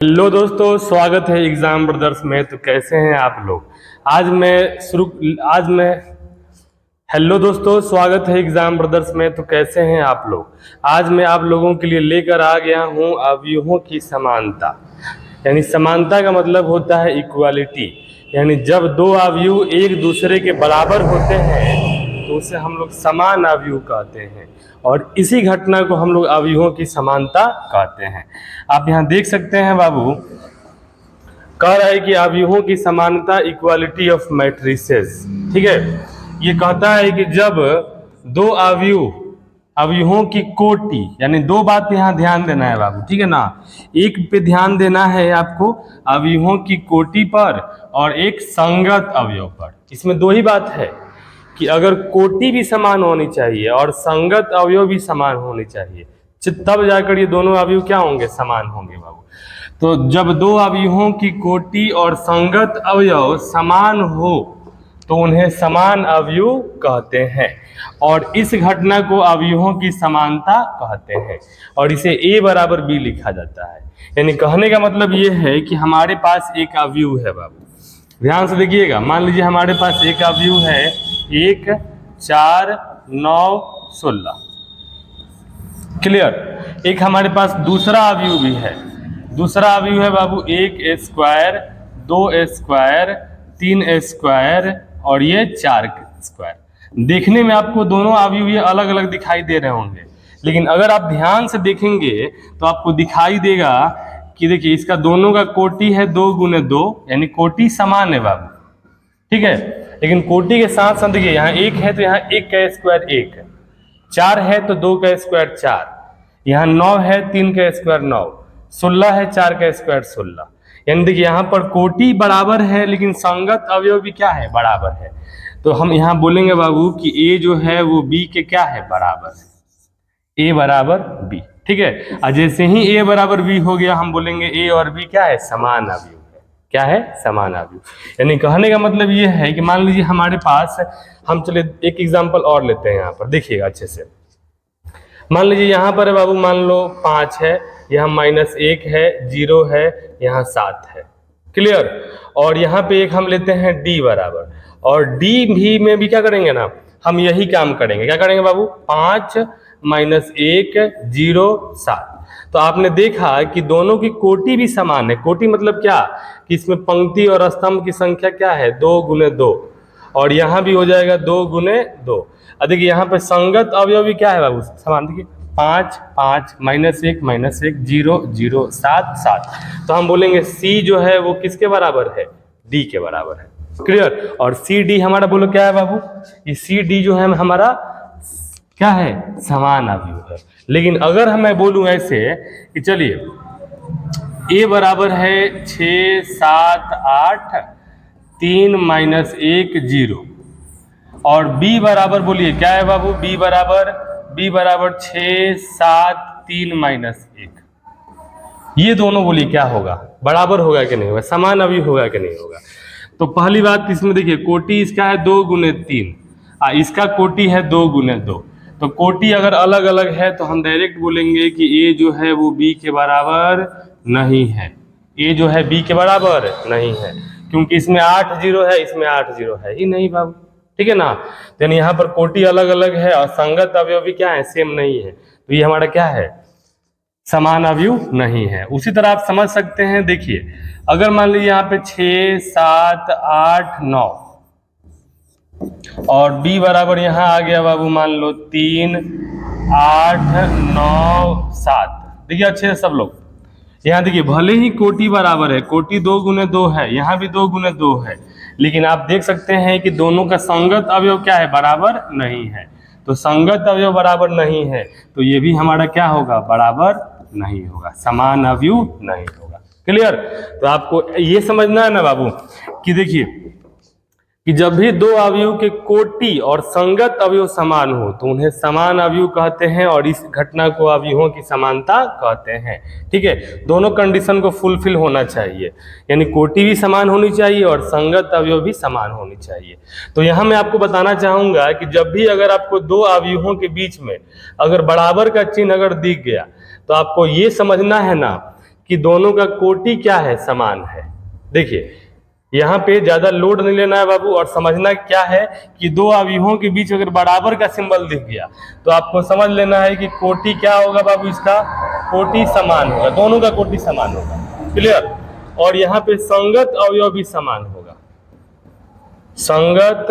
Hello दोस्तों, स्वागत है एग्जाम ब्रदर्स में। तो कैसे हैं आप लोग? हेलो दोस्तों, स्वागत है एग्जाम ब्रदर्स में। तो कैसे हैं आप लोग? आज मैं आप लोगों के लिए लेकर आ गया हूं अवयवों की समानता। यानी समानता का मतलब होता है इक्वालिटी। यानी जब दो अवयव एक दूसरे के बराबर होते हैं तो उसे हम लोग समान अवयव कहते हैं, और इसी घटना को हम लोग अवयवों की समानता कहते हैं। आप यहाँ देख सकते हैं बाबू, कह रहा है कि अवयवों की समानता इक्वालिटी ऑफ मैट्रिसेस। ठीक है, ये कहता है कि जब दो अवयवों की कोटि, यानी दो बात यहाँ ध्यान देना है बाबू, ठीक है ना। एक पे ध्यान देना है आपको, अवयवों की कोटि पर, और एक संगत अवयव पर। इसमें दो ही बात है कि अगर कोटि भी समान होनी चाहिए और संगत अवयव भी समान होनी चाहिए, तब जाकर ये दोनों अवयव क्या होंगे? समान होंगे बाबू। तो जब दो अवयवों की कोटि और संगत अवयव समान हो तो उन्हें समान अवयव कहते हैं, और इस घटना को अवयवों की समानता कहते हैं, और इसे A बराबर B लिखा जाता है। यानी कहने का मतलब ये है कि हमारे पास एक अवयव है बाबू, ध्यान से देखिएगा। मान लीजिए हमारे पास एक अवयव है 1, 4, 9, 16। क्लियर। एक हमारे पास दूसरा अवयव भी है। दूसरा अवयव है बाबू 1 स्क्वायर, 2 स्क्वायर, 3 स्क्वायर, और ये 4 स्क्वायर। देखने में आपको दोनों अवयव ये अलग अलग दिखाई दे रहे होंगे, लेकिन अगर आप ध्यान से देखेंगे तो आपको दिखाई देगा कि देखिए इसका दोनों का कोटि है 2 गुने 2, यानी कोटि समान है बाबू। ठीक है, लेकिन कोटि के साथ साथ देखिए यहाँ 1 है तो यहाँ 1 का स्क्वायर 1, 4 है तो 2 का स्क्वायर 4, यहाँ 9 है 3 का स्क्वायर 9, 16 है 4 का स्क्वायर 16। यानी देखिए यहाँ पर कोटि बराबर है लेकिन संगत अवयव भी क्या है? बराबर है। तो हम यहाँ बोलेंगे बाबू कि ए जो है वो बी के क्या है? बराबर है। ए बराबर बी। ठीक है, और जैसे ही ए बराबर बी हो गया हम बोलेंगे ए और बी क्या है? समान अवयव है। क्या है? समान अवयव। यानी कहने का मतलब ये है कि मान लीजिए हमारे पास, हम चले एक एग्जाम्पल और लेते हैं। यहाँ पर देखिएगा अच्छे से। मान लीजिए यहाँ पर है बाबू, मान लो 5 है, यहाँ -1 है, 0 है, यहाँ 7 है। क्लियर। और यहाँ पे एक हम लेते हैं डी बराबर, और डी भी में भी क्या करेंगे ना, हम यही काम करेंगे। क्या करेंगे बाबू? 5 -1 0 7। तो आपने देखा कि दोनों की कोटि भी समान है। कोटि मतलब क्या कि इसमें पंक्ति और स्तंभ की संख्या क्या है? 2 गुने 2, और यहाँ भी हो जाएगा 2 गुने 2। देखिए यहाँ पे संगत अवयव भी क्या है बाबू? समान। देखिए 5 5 -1 -1 0 0 7 7। तो हम बोलेंगे सी जो है वो किसके बराबर है? डी के बराबर है। क्लियर। और सी डी हमारा बोलो क्या है बाबू? ये सी डी जो है हमारा क्या है? समान अवयव है। लेकिन अगर मैं बोलूं ऐसे कि चलिए ए बराबर है 6 7 8 3 -1 0, और बी बराबर बोलिए क्या है बाबू? बी बराबर 6 7 3 -1। ये दोनों बोलिए क्या होगा? बराबर होगा कि नहीं होगा? समान अवयव होगा कि नहीं होगा? तो पहली बात इसमें देखिए, कोटि इसका है 2 गुने 3, इसका कोटि है 2 गुने 2। तो कोटि अगर अलग अलग है तो हम डायरेक्ट बोलेंगे कि ए जो है वो बी के बराबर नहीं है। ए जो है बी के बराबर नहीं है, क्योंकि इसमें 8 0 है, इसमें 8 0 है ही नहीं बाबू। ठीक है ना। तो यहाँ पर कोटि अलग अलग है और संगत अवयव भी क्या है? सेम नहीं है। तो ये हमारा क्या है? समान अवयव नहीं है। उसी तरह आप समझ सकते हैं। देखिए अगर मान लीजिए यहाँ पे 6 7 8 9, और b बराबर यहाँ आ गया बाबू, मान लो 3 8 9 7। देखिए अच्छे से सब लोग यहाँ देखिए, भले ही कोटि बराबर है, कोटि 2 गुने 2 है, यहाँ भी 2 गुने 2 है, लेकिन आप देख सकते हैं कि दोनों का संगत अवयव क्या है? बराबर नहीं है। तो संगत अवयव बराबर नहीं है तो ये भी हमारा क्या होगा? बराबर नहीं होगा, समान अवयव नहीं होगा। क्लियर। तो आपको ये समझना है ना बाबू कि देखिए कि जब भी दो अवयव के कोटि और संगत अवयव समान हो तो उन्हें समान अवयव कहते हैं, और इस घटना को अवयवों की समानता कहते हैं। ठीक है, दोनों कंडीशन को फुलफिल होना चाहिए, यानी कोटि भी समान होनी चाहिए और संगत अवयव भी समान होनी चाहिए। तो यहाँ मैं आपको बताना चाहूंगा कि जब भी अगर आपको दो अवयवों के बीच में अगर बराबर का चिन्ह अगर दिख गया तो आपको ये समझना है ना कि दोनों का कोटि क्या है, समान है। देखिए यहाँ पे ज्यादा लोड नहीं लेना है बाबू, और समझना क्या है कि दो अवयवों के बीच अगर बराबर का सिंबल दिख गया तो आपको समझ लेना है कि कोटि क्या होगा बाबू, इसका कोटि समान होगा, दोनों का कोटि समान होगा। क्लियर। और यहाँ पे संगत अवयव भी समान होगा। संगत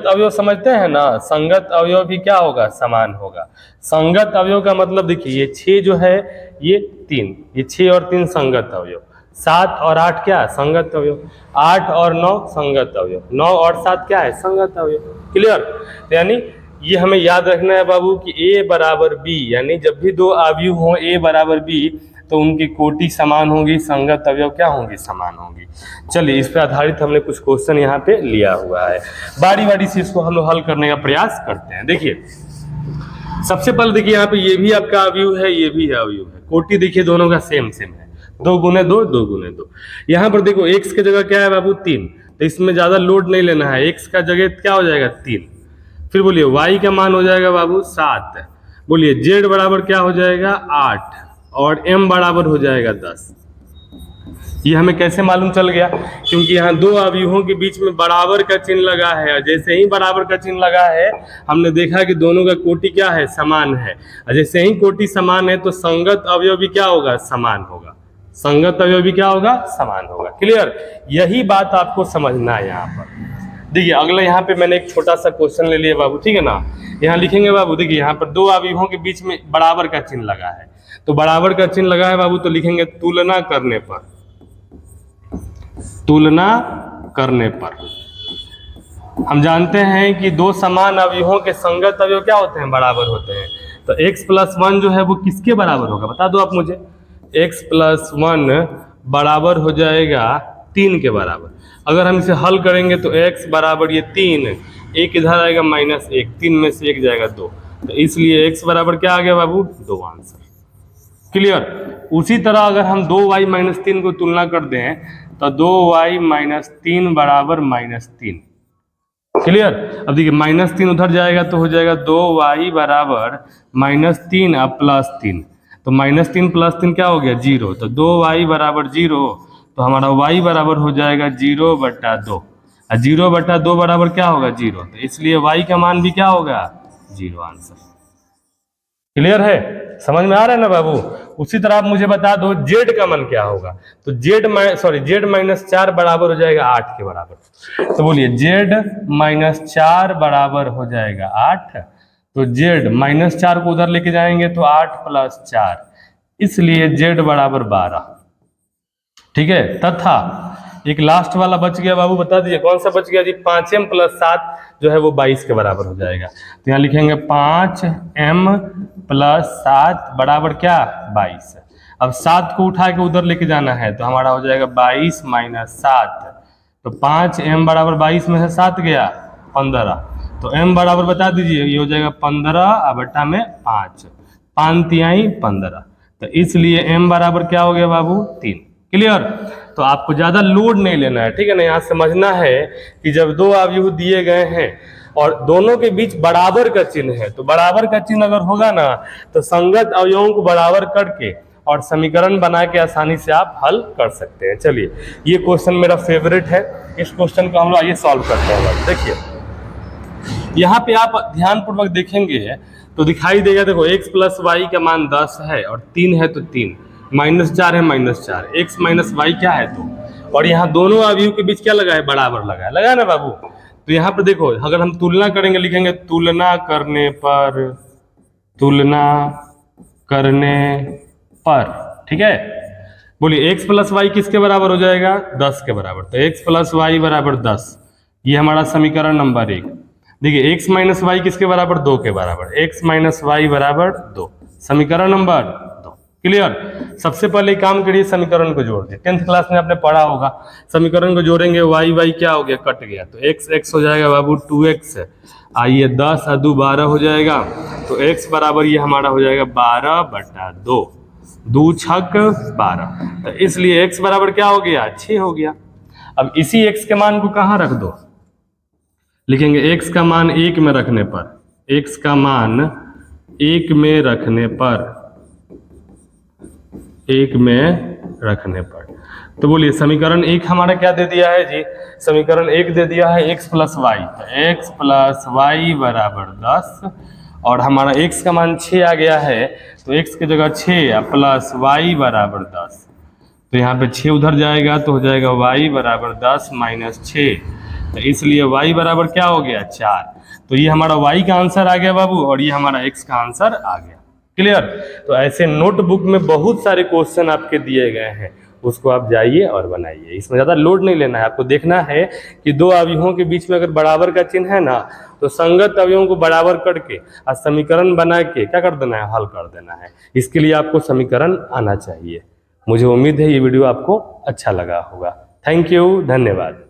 अवयव समझते हैं ना, संगत अवयव भी क्या होगा, समान होगा। संगत अवयव का मतलब देखिए ये 6 जो है ये 3, ये 6 और 3 संगत अवयव, 7 और 8 क्या है, संगत अवयव, 8 और 9 संगत अवयव, 9 और 7 क्या है, संगत अवयव। क्लियर। तो यानी ये हमें याद रखना है बाबू कि A बराबर B, यानी जब भी दो अवयव हो A बराबर B तो उनकी कोटि समान होगी, संगत अवयव क्या होंगी, समान होंगी। चलिए इस पे आधारित हमने कुछ क्वेश्चन यहाँ पे लिया हुआ है, बारी बारी से इसको हम लोग हल करने का प्रयास करते हैं। देखिए सबसे पहले देखिए यहाँ पे ये भी आपका अवयव है, ये भी अवयव है, कोटि देखिए दोनों का सेम सेम है, 2 गुने 2 2 गुने 2। यहाँ पर देखो x की जगह क्या है बाबू, 3, तो इसमें ज्यादा लोड नहीं लेना है, x का जगह क्या हो जाएगा 3। फिर बोलिए y का मान हो जाएगा बाबू 7, बोलिए z बराबर क्या हो जाएगा 8, और m बराबर हो जाएगा 10। ये हमें कैसे मालूम चल गया, क्योंकि यहाँ दो अवयवों के बीच में बराबर का चिन्ह लगा है, और जैसे ही बराबर का चिन्ह लगा है हमने देखा कि दोनों का कोटि क्या है, समान है, और जैसे ही कोटि समान है तो संगत अवयव भी क्या होगा, समान होगा, संगत अवयव भी क्या होगा, समान होगा। क्लियर। यही बात आपको समझना है यहाँ पर। देखिए अगला यहाँ पे मैंने एक छोटा सा क्वेश्चन ले लिया बाबू, ठीक है ना। यहाँ लिखेंगे बाबू, देखिए यहाँ पर दो अवयवों के बीच में बराबर का चिन्ह लगा है, तो बराबर का चिन्ह लगा है बाबू तो लिखेंगे तुलना करने पर, तुलना करने पर। हम जानते हैं कि दो समान अवयवों के संगत अवयव क्या होते हैं, बराबर होते हैं। तो x + 1 जो है वो किसके बराबर होगा, बता दो आप मुझे। x + 1 बराबर हो जाएगा 3 के बराबर। अगर हम इसे हल करेंगे तो x बराबर ये 3, एक इधर आएगा -1, 3 में से 1 जाएगा 2, तो इसलिए x बराबर क्या आ गया बाबू, 2 आंसर। क्लियर। उसी तरह अगर हम 2y - 3 को तुलना कर दें तो 2y - 3 बराबर -3। क्लियर। अब देखिए -3 उधर जाएगा तो हो जाएगा 2y बराबर -3 अब +3, तो -3 + 3 क्या हो गया 0, तो 2y बराबर 0, तो हमारा y बराबर हो जाएगा 0/2, और 0/2 बराबर क्या होगा 0, तो इसलिए y का मान भी क्या होगा 0 आंसर। क्लियर है, समझ में आ रहा है ना बाबू। उसी तरह आप मुझे बता दो z का मान क्या होगा, तो z -4 बराबर हो जाएगा 8 के बराबर। तो बोलिए z - 4 बराबर हो जाएगा 8, तो z -4 को उधर लेके जाएंगे तो 8 + 4, इसलिए z बराबर 12। ठीक है। तथा एक लास्ट वाला बच गया बाबू, बता दीजिए कौन सा बच गया जी, 5m + 7 जो है वो 22 के बराबर हो जाएगा। तो यहाँ लिखेंगे 5m + 7 बराबर क्या 22। अब 7 को उठा के उधर लेके जाना है तो हमारा हो जाएगा 22 - 7, तो 5m बराबर 22 में से 7 गया 15, तो m बराबर बता दीजिए, ये हो जाएगा 15 बटा में 5, 5 तिहाई 15, तो इसलिए m बराबर क्या हो गया बाबू 3। क्लियर। तो आपको ज्यादा लोड नहीं लेना है, ठीक है ना। यहाँ समझना है कि जब दो अवयव दिए गए हैं और दोनों के बीच बराबर का चिन्ह है, तो बराबर का चिन्ह अगर होगा ना तो संगत अवयवों को बराबर करके और समीकरण बना के आसानी से आप हल कर सकते हैं। चलिए ये क्वेश्चन मेरा फेवरेट है, इस क्वेश्चन को हम लोग आइए सॉल्व करते हैं। देखिए यहाँ पे आप ध्यान पूर्वक देखेंगे तो दिखाई देगा, देखो x + y का मान 10 है और 3 है तो 3, -4 है -4, x - y क्या है 2, और यहाँ दोनों अवयव के बीच क्या लगा है, बराबर लगा है ना बाबू। तो यहाँ पर देखो अगर हम तुलना करेंगे लिखेंगे तुलना करने पर, ठीक है। बोलिए x + y किसके बराबर हो जाएगा 10 के बराबर, तो x + y बराबर 10, ये हमारा समीकरण नंबर 1। देखिए x - y किसके बराबर 2 के बराबर, x - y बराबर 2, समीकरण नंबर 2। क्लियर। सबसे पहले काम करिए समीकरण को जोड़ दिए, 10th क्लास में आपने पढ़ा होगा, समीकरण को जोड़ेंगे y क्या हो गया कट गया, तो x हो जाएगा बाबू 2x, आइए 10 और 2 12 हो जाएगा, तो x बराबर ये हमारा हो जाएगा 12/2, 2 छक 12, तो इसलिए x बराबर क्या हो गया 6 हो गया। अब इसी x के मान को कहाँ रख दो, लिखेंगे x का मान 1 में रखने पर, x का मान 1 में रखने पर 1 में रखने पर। तो बोलिए समीकरण 1 हमारा क्या दे दिया है जी? समीकरण 1 दे दिया है x प्लस वाई, तो x प्लस वाई बराबर 10 और हमारा x का मान 6 आ गया है, तो x की जगह 6 प्लस वाई बराबर 10, तो यहाँ पे 6 उधर जाएगा तो हो जाएगा y बराबर 10 माइनस 6, तो इसलिए y बराबर क्या हो गया 4। तो ये हमारा y का आंसर आ गया बाबू और ये हमारा x का आंसर आ गया। क्लियर? तो ऐसे नोटबुक में बहुत सारे क्वेश्चन आपके दिए गए हैं, उसको आप जाइए और बनाइए। इसमें ज़्यादा लोड नहीं लेना है, आपको देखना है कि दो अवयवों के बीच में अगर बराबर का चिन्ह है ना, तो संगत अवयवों को बराबर करके और समीकरण बना के क्या कर देना है, हल कर देना है। इसके लिए आपको समीकरण आना चाहिए। मुझे उम्मीद है ये वीडियो आपको अच्छा लगा होगा। थैंक यू, धन्यवाद।